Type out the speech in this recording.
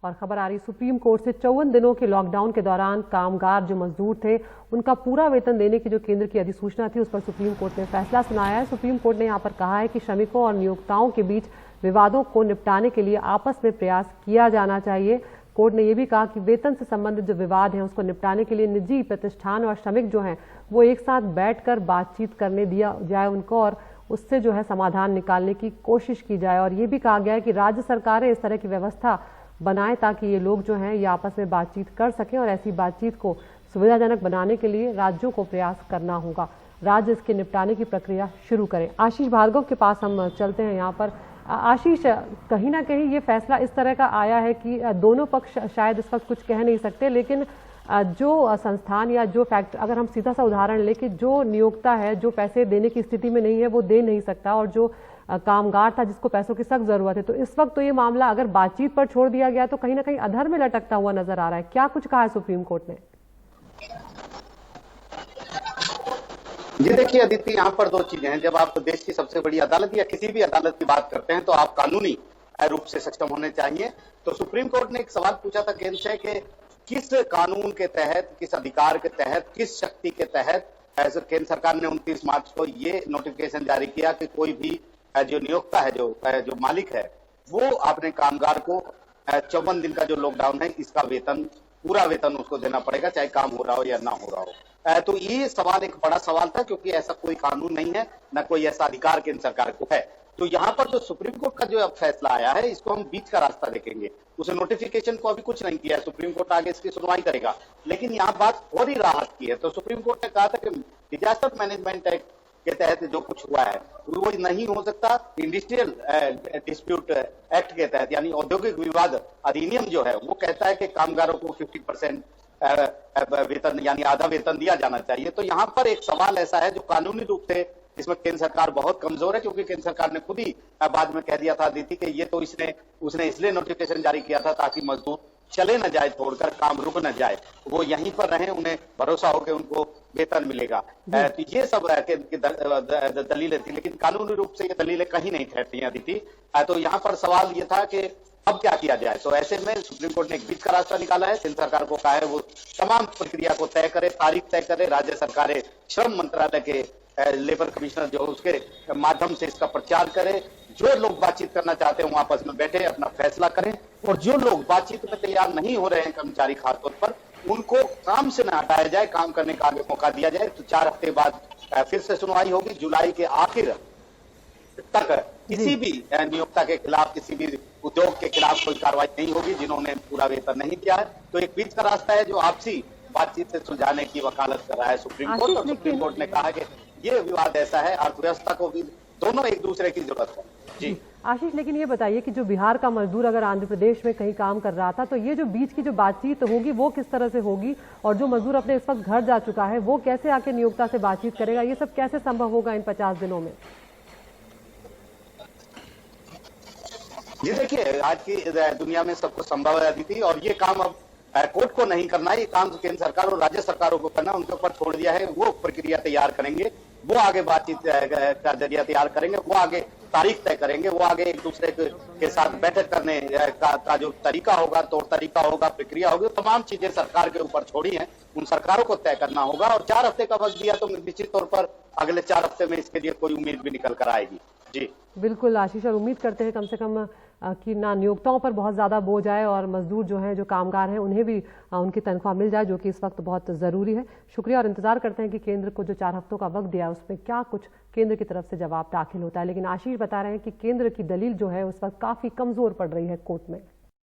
और खबर आ रही सुप्रीम कोर्ट से 54 दिनों के लॉकडाउन के दौरान कामगार जो मजदूर थे उनका पूरा वेतन देने की जो केंद्र की अधिसूचना थी उस पर सुप्रीम कोर्ट ने फैसला सुनाया है। सुप्रीम कोर्ट ने यहाँ पर कहा है कि श्रमिकों और नियोक्ताओं के बीच विवादों को निपटाने के लिए आपस में प्रयास किया जाना चाहिए। कोर्ट ने यह भी कहा कि वेतन से संबंधित जो विवाद है उसको निपटाने के लिए निजी प्रतिष्ठान और श्रमिक जो हैं वो एक साथ बैठकर बातचीत करने दिया जाए उनको और उससे जो है समाधान निकालने की कोशिश की जाए। और ये भी कहा गया है कि राज्य सरकारें इस तरह की व्यवस्था बनाएं ताकि ये लोग जो हैं ये आपस में बातचीत कर सकें और ऐसी बातचीत को सुविधाजनक बनाने के लिए राज्यों को प्रयास करना होगा। राज्य इसके निपटाने की प्रक्रिया शुरू करें। आशीष भार्गव के पास हम चलते हैं। यहाँ पर आशीष, कहीं ना कहीं ये फैसला इस तरह का आया है कि दोनों पक्ष शायद इस वक्त कुछ कह नहीं सकते, लेकिन जो संस्थान या जो फैक्ट्री, अगर हम सीधा सा उदाहरण लें कि जो नियोक्ता है जो पैसे देने की स्थिति में नहीं है वो दे नहीं सकता और जो कामगार था जिसको पैसों की सख्त जरूरत है, तो इस वक्त तो ये मामला अगर बातचीत पर छोड़ दिया गया तो कहीं ना कहीं अधर में लटकता हुआ नजर आ रहा है। क्या कुछ कहा है सुप्रीम कोर्ट ने? ये देखिए अदिति, यहाँ पर दो चीजें हैं। जब आप देश की सबसे बड़ी अदालत या किसी भी अदालत की बात करते हैं तो आप कानूनी रूप से सक्षम होने चाहिए। तो सुप्रीम कोर्ट ने एक सवाल पूछा था केंद्र से कि किस कानून के तहत, किस अधिकार के तहत, किस शक्ति के तहत केंद्र सरकार ने 29 मार्च को ये नोटिफिकेशन जारी किया कि कोई भी जो नियोक्ता है, जो मालिक है, वो अपने कामगार को 54 दिन का जो लॉकडाउन है इसका वेतन, पूरा वेतन उसको देना पड़ेगा, चाहे काम हो रहा हो या ना हो रहा हो। तो ये सवाल एक बड़ा सवाल था क्योंकि ऐसा कोई कानून नहीं है, ना कोई ऐसा अधिकार केंद्र सरकार को है। तो यहाँ पर जो सुप्रीम कोर्ट का जो अब फैसला आया है इसको हम बीच का रास्ता देखेंगे। उस नोटिफिकेशन को अभी कुछ नहीं किया है, सुप्रीम कोर्ट आगे इसकी सुनवाई करेगा, लेकिन यहाँ बात फौरी राहत की है। तो सुप्रीम कोर्ट ने कहा था कि डिजास्टर मैनेजमेंट एक्ट के तहत जो कुछ हुआ है वो नहीं हो सकता। इंडस्ट्रियल डिस्प्यूट एक्ट के तहत, यानी औद्योगिक विवाद अधिनियम जो है वो कहता है कि कामगारों को 50% वेतन यानी आधा वेतन दिया जाना चाहिए। तो यहाँ पर एक सवाल ऐसा है जो कानूनी रूप से इसमें केंद्र सरकार बहुत कमजोर है, क्योंकि केंद्र सरकार ने खुद ही बाद में कह दिया था अदिति कि ये तो उसने इसलिए नोटिफिकेशन जारी किया था ताकि मजदूर चले न जाए, छोड़कर काम रुक न जाए, वो यहीं पर रहे, उन्हें भरोसा हो कि उनको वेतन मिलेगा। तो ये सब दलीलें थी, लेकिन कानूनी रूप से ये दलीलें कहीं नहीं ठहरती हैं अदिति। तो यहाँ पर सवाल ये था कि अब क्या किया जाए। तो ऐसे में सुप्रीम कोर्ट ने एक बीच का रास्ता निकाला है। केंद्र सरकार को कहा है वो तमाम प्रक्रिया को तय करे, तारीख तय करे। राज्य सरकारें श्रम मंत्रालय के लेबर कमिश्नर जो उसके माध्यम से इसका प्रचार करे। जो लोग बातचीत करना चाहते हैं वो आपस में बैठे अपना फैसला करें, और जो लोग बातचीत में तैयार नहीं हो रहे हैं, कर्मचारी खासतौर पर, उनको काम से न हटाया जाए, काम करने का आगे मौका दिया जाए। तो 4 हफ्ते बाद फिर से सुनवाई होगी। जुलाई के आखिर तक किसी भी नियोक्ता के खिलाफ, किसी भी उद्योग के खिलाफ कोई कार्रवाई नहीं होगी जिन्होंने पूरा वेतन नहीं दिया है। तो एक बीच का रास्ता है जो आपसी बातचीत से सुलझाने की वकालत कर रहा है सुप्रीम कोर्ट। और सुप्रीम कोर्ट ने कहा कि ये विवाद ऐसा है, अर्थव्यवस्था को भी दोनों एक दूसरे की जरूरत है। जी आशीष, लेकिन ये बताइए कि जो बिहार का मजदूर अगर आंध्र प्रदेश में कहीं काम कर रहा था तो ये जो बीच की जो बातचीत होगी वो किस तरह से होगी, और जो मजदूर अपने इस वक्त घर जा चुका है वो कैसे आके नियोक्ता से बातचीत करेगा, ये सब कैसे संभव होगा इन 50 दिनों में? ये देखिए आज की दुनिया में सब कुछ संभव है अदिति, और ये काम अब कोर्ट को नहीं करना है, ये काम केंद्र सरकार और राज्य सरकारों को करना, उनके ऊपर छोड़ दिया है। वो प्रक्रिया तैयार करेंगे, वो आगे बातचीत का जरिया तैयार करेंगे, वो आगे तारीख तय करेंगे, वो आगे एक दूसरे के साथ बैठक करने का जो तरीका होगा, तौर तरीका होगा, प्रक्रिया होगी, तमाम चीजें सरकार के ऊपर छोड़ी हैं, उन सरकारों को तय करना होगा। और 4 हफ्ते का वक्त दिया तो निश्चित तौर पर अगले 4 हफ्ते में इसके लिए कोई उम्मीद भी निकल कर आएगी। जी बिल्कुल आशीष, और उम्मीद करते हैं कम से कम कि ना नियोक्ताओं पर बहुत ज़्यादा बोझ आए और मजदूर जो हैं, जो कामगार हैं, उन्हें भी उनकी तनख्वाह मिल जाए, जो कि इस वक्त बहुत ज़रूरी है। शुक्रिया, और इंतजार करते हैं कि केंद्र को जो 4 हफ्तों का वक्त दिया है उसमें क्या कुछ केंद्र की तरफ से जवाब दाखिल होता है। लेकिन आशीष बता रहे हैं कि केंद्र की दलील जो है उस वक्त काफ़ी कमज़ोर पड़ रही है कोर्ट में।